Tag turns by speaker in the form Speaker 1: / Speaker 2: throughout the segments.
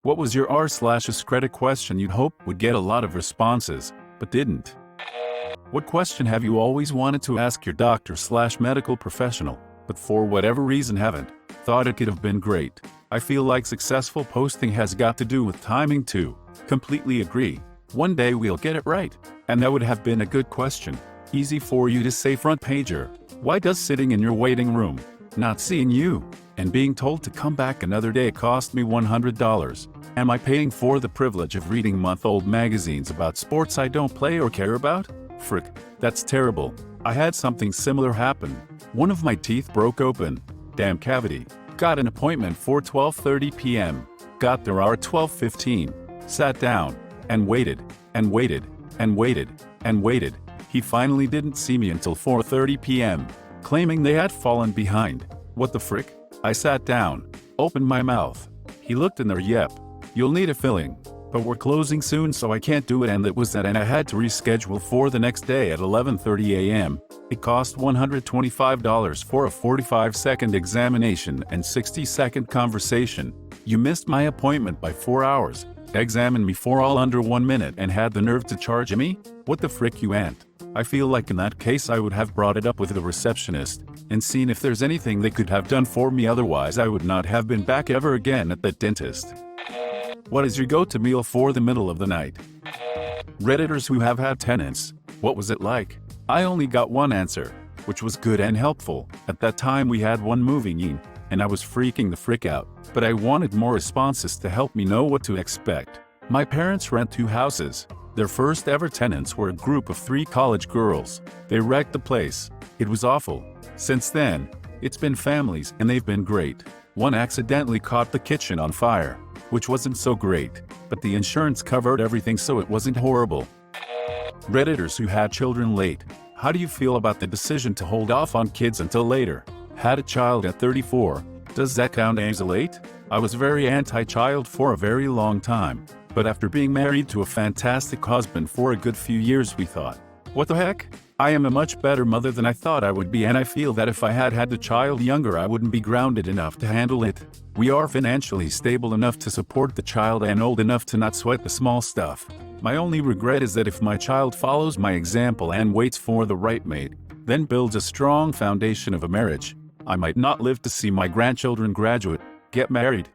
Speaker 1: What was your r/AskReddit question you'd hope would get a lot of responses, but didn't? What question have you always wanted to ask your doctor/medical professional, but for whatever reason haven't? Thought it could have been great. I feel like successful posting has got to do with timing too. Completely agree. One day we'll get it right. And that would have been a good question. Easy for you to say front pager. Why does sitting in your waiting room, not seeing you, and being told to come back another day cost me $100? Am I paying for the privilege of reading month-old magazines about sports I don't play or care about? Frick, that's terrible. I had something similar happen. One of my teeth broke open. Damn cavity. Got an appointment for 12:30 p.m. Got there at 12:15. Sat down, and waited, and waited, and waited, and waited. He finally didn't see me until 4:30 p.m., claiming they had fallen behind. What the frick? I sat down, opened my mouth. He looked in there. Yep, you'll need a filling, but we're closing soon so I can't do it, and that was that, and I had to reschedule for the next day at 11:30 a.m. It cost $125 for a 45-second examination and 60-second conversation. You missed my appointment by 4 hours, examined me for all under 1 minute, and had the nerve to charge me? What the frick, you ant? I feel like in that case I would have brought it up with the receptionist and seen if there's anything they could have done for me, otherwise I would not have been back ever again at that dentist. What is your go-to meal for the middle of the night? Redditors who have had tenants, what was it like? I only got one answer, which was good and helpful. At that time we had one moving in, and I was freaking the frick out, but I wanted more responses to help me know what to expect. My parents rent 2 houses. Their first ever tenants were a group of 3 college girls. They wrecked the place. It was awful. Since then, it's been families, and they've been great. One accidentally caught the kitchen on fire, which wasn't so great, but the insurance covered everything, so it wasn't horrible. Redditors who had children late. How do you feel about the decision to hold off on kids until later? Had a child at 34. Does that count as late? I was very anti-child for a very long time, but after being married to a fantastic husband for a good few years, we thought, what the heck? I am a much better mother than I thought I would be, and I feel that if I had had the child younger I wouldn't be grounded enough to handle it. We are financially stable enough to support the child and old enough to not sweat the small stuff. My only regret is that if my child follows my example and waits for the right mate, then builds a strong foundation of a marriage, I might not live to see my grandchildren graduate, get married.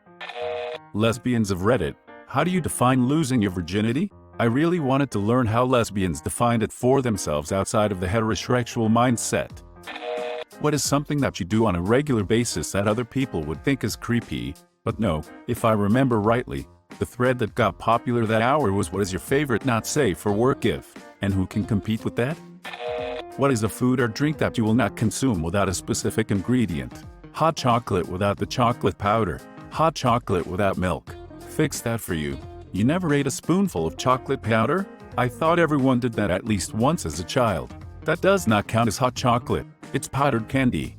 Speaker 1: Lesbians of Reddit. How do you define losing your virginity? I really wanted to learn how lesbians defined it for themselves outside of the heterosexual mindset. What is something that you do on a regular basis that other people would think is creepy? But no, if I remember rightly, the thread that got popular that hour was, what is your favorite not safe for work gift? And who can compete with that? What is a food or drink that you will not consume without a specific ingredient? Hot chocolate without the chocolate powder. Hot chocolate without milk. Fix that for you. You never ate a spoonful of chocolate powder? I thought everyone did that at least once as a child. That does not count as hot chocolate. It's powdered candy.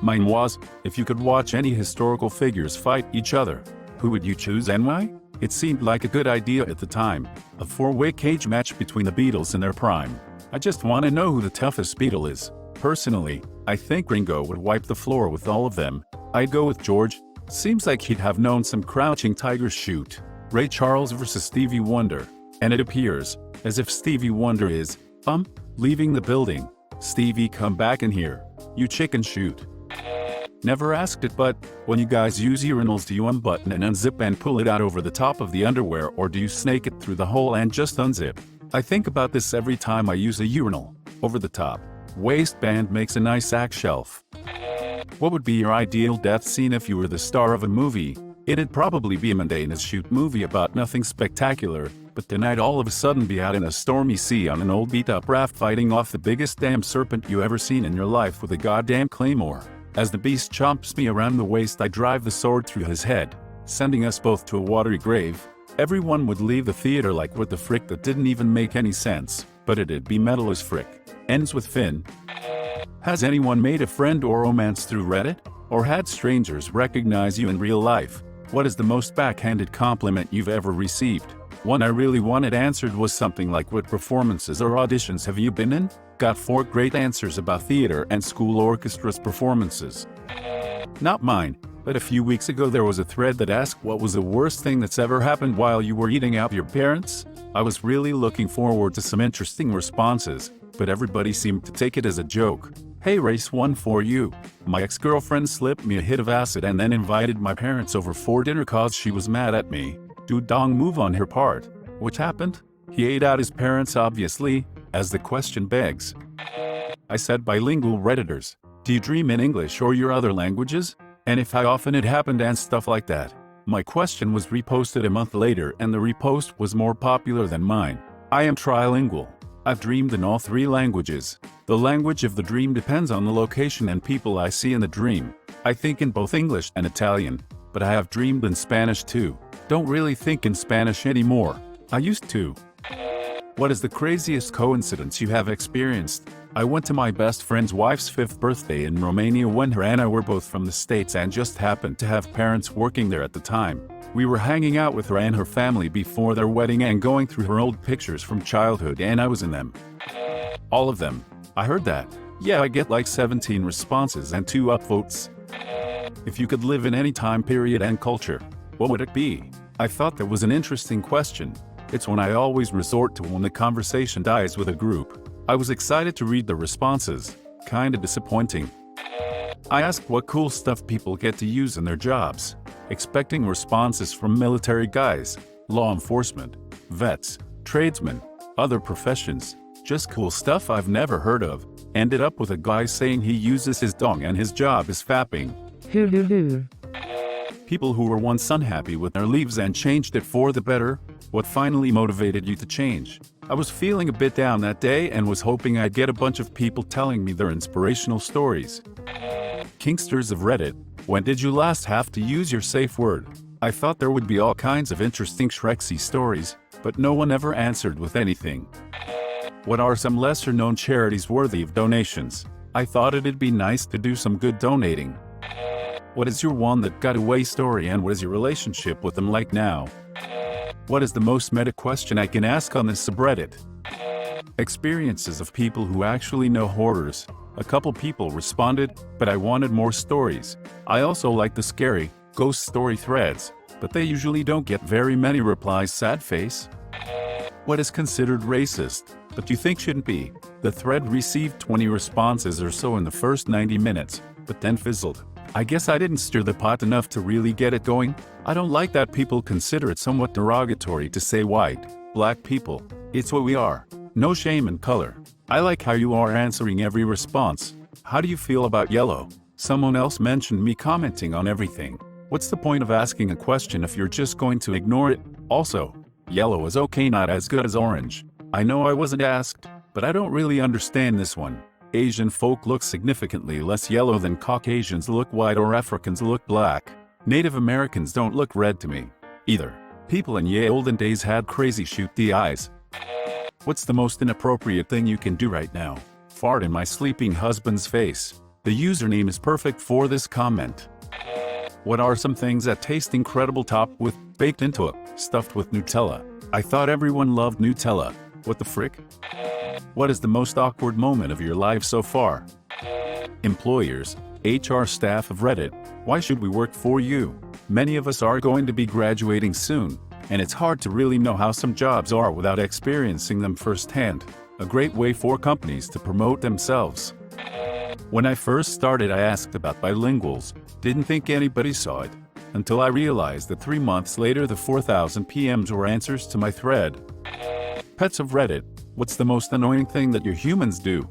Speaker 1: Mine was, if you could watch any historical figures fight each other, who would you choose and why? It seemed like a good idea at the time. A 4-way cage match between the Beatles in their prime. I just want to know who the toughest Beatle is. Personally, I think Ringo would wipe the floor with all of them. I'd go with George. Seems like he'd have known some crouching tigers shoot. Ray Charles versus Stevie Wonder. And it appears as if Stevie Wonder is, leaving the building. Stevie, come back in here. You chicken shoot. Never asked it, but when you guys use urinals, do you unbutton and unzip and pull it out over the top of the underwear, or do you snake it through the hole and just unzip? I think about this every time I use a urinal. Over the top. Waistband makes a nice sack shelf. What would be your ideal death scene if you were the star of a movie? It'd probably be a mundane shoot movie about nothing spectacular, but then I'd all of a sudden be out in a stormy sea on an old beat-up raft fighting off the biggest damn serpent you ever seen in your life with a goddamn claymore. As the beast chomps me around the waist, I drive the sword through his head, sending us both to a watery grave. Everyone would leave the theater like, what the frick, that didn't even make any sense, but it'd be metal as frick. Ends with Finn. Has anyone made a friend or romance through Reddit? Or had strangers recognize you in real life? What is the most backhanded compliment you've ever received? One I really wanted answered was something like, what performances or auditions have you been in? Got 4 great answers about theater and school orchestras performances. Not mine. But a few weeks ago there was a thread that asked what was the worst thing that's ever happened while you were eating out with your parents? I was really looking forward to some interesting responses, but everybody seemed to take it as a joke. Hey, race one for you. My ex-girlfriend slipped me a hit of acid and then invited my parents over for dinner cause she was mad at me. Dude, dong move on her part. What happened? He ate out his parents obviously, as the question begs. I said bilingual Redditors. Do you dream in English or your other languages? And if how often it happened and stuff like that. My question was reposted a month later and the repost was more popular than mine. I am trilingual. I've dreamed in all 3 languages. The language of the dream depends on the location and people I see in the dream. I think in both English and Italian, but I have dreamed in Spanish too. Don't really think in Spanish anymore. I used to. What is the craziest coincidence you have experienced? I went to my best friend's wife's 5th birthday in Romania when her and I were both from the States and just happened to have parents working there at the time. We were hanging out with her and her family before their wedding and going through her old pictures from childhood and I was in them. All of them. I heard that. Yeah, I get like 17 responses and 2 upvotes. If you could live in any time period and culture, what would it be? I thought that was an interesting question. It's one I always resort to when the conversation dies with a group. I was excited to read the responses. Kinda disappointing. I asked what cool stuff people get to use in their jobs. Expecting responses from military guys, law enforcement, vets, tradesmen, other professions. Just cool stuff I've never heard of. Ended up with a guy saying he uses his dong and his job is fapping. People who were once unhappy with their lives and changed it for the better. What finally motivated you to change? I was feeling a bit down that day and was hoping I'd get a bunch of people telling me their inspirational stories. Kingsters of Reddit, when did you last have to use your safe word? I thought there would be all kinds of interesting Shrexy stories, but no one ever answered with anything. What are some lesser-known charities worthy of donations? I thought it'd be nice to do some good donating. What is your one that got away story and what is your relationship with them like now? What is the most meta question I can ask on this subreddit? Experiences of people who actually know horrors. A couple people responded, but I wanted more stories. I also like the scary, ghost story threads, but they usually don't get very many replies. Sad face. What is considered racist, but you think shouldn't be? The thread received 20 responses or so in the first 90 minutes, but then fizzled. I guess I didn't stir the pot enough to really get it going. I don't like that people consider it somewhat derogatory to say white, black people. It's what we are. No shame in color. I like how you are answering every response. How do you feel about yellow? Someone else mentioned me commenting on everything. What's the point of asking a question if you're just going to ignore it? Also, yellow is okay, not as good as orange. I know I wasn't asked, but I don't really understand this one. Asian folk look significantly less yellow than Caucasians look white or Africans look black. Native Americans don't look red to me, either. People in ye olden days had crazy shoot the eyes. What's the most inappropriate thing you can do right now? Fart in my sleeping husband's face. The username is perfect for this comment. What are some things that taste incredible topped with, baked into it, stuffed with Nutella? I thought everyone loved Nutella. What the frick? What is the most awkward moment of your life so far? Employers, HR staff of Reddit, why should we work for you? Many of us are going to be graduating soon, and it's hard to really know how some jobs are without experiencing them firsthand. A great way for companies to promote themselves. When I first started, I asked about bilinguals, didn't think anybody saw it, until I realized that 3 months later the 4,000 PMs were answers to my thread. Pets of Reddit, what's the most annoying thing that your humans do?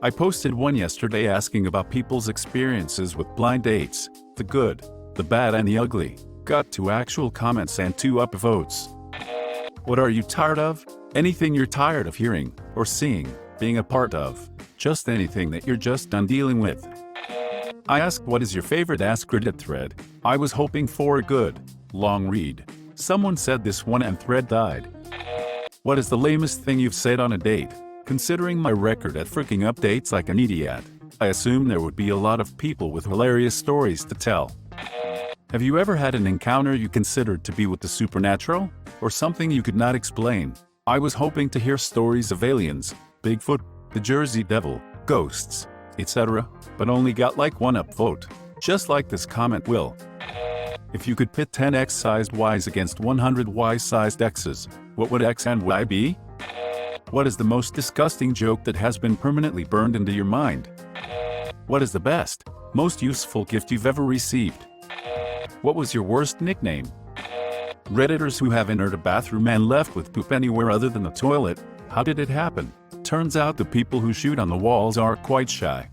Speaker 1: I posted one yesterday asking about people's experiences with blind dates, the good, the bad and the ugly. Got 2 actual comments and 2 upvotes. What are you tired of? Anything you're tired of hearing, or seeing, being a part of. Just anything that you're just done dealing with. I asked what is your favorite AskReddit thread. I was hoping for a good, long read. Someone said this one and thread died. What is the lamest thing you've said on a date? Considering my record at freaking updates like an idiot, I assume there would be a lot of people with hilarious stories to tell. Have you ever had an encounter you considered to be with the supernatural? Or something you could not explain? I was hoping to hear stories of aliens, Bigfoot, the Jersey Devil, ghosts, etc., but only got like 1 upvote. Just like this comment will. If you could pit 10 X-sized Ys against 100 Y-sized X's, what would X and Y be? What is the most disgusting joke that has been permanently burned into your mind? What is the best, most useful gift you've ever received? What was your worst nickname? Redditors who have entered a bathroom and left with poop anywhere other than the toilet, how did it happen? Turns out the people who shoot on the walls are quite shy.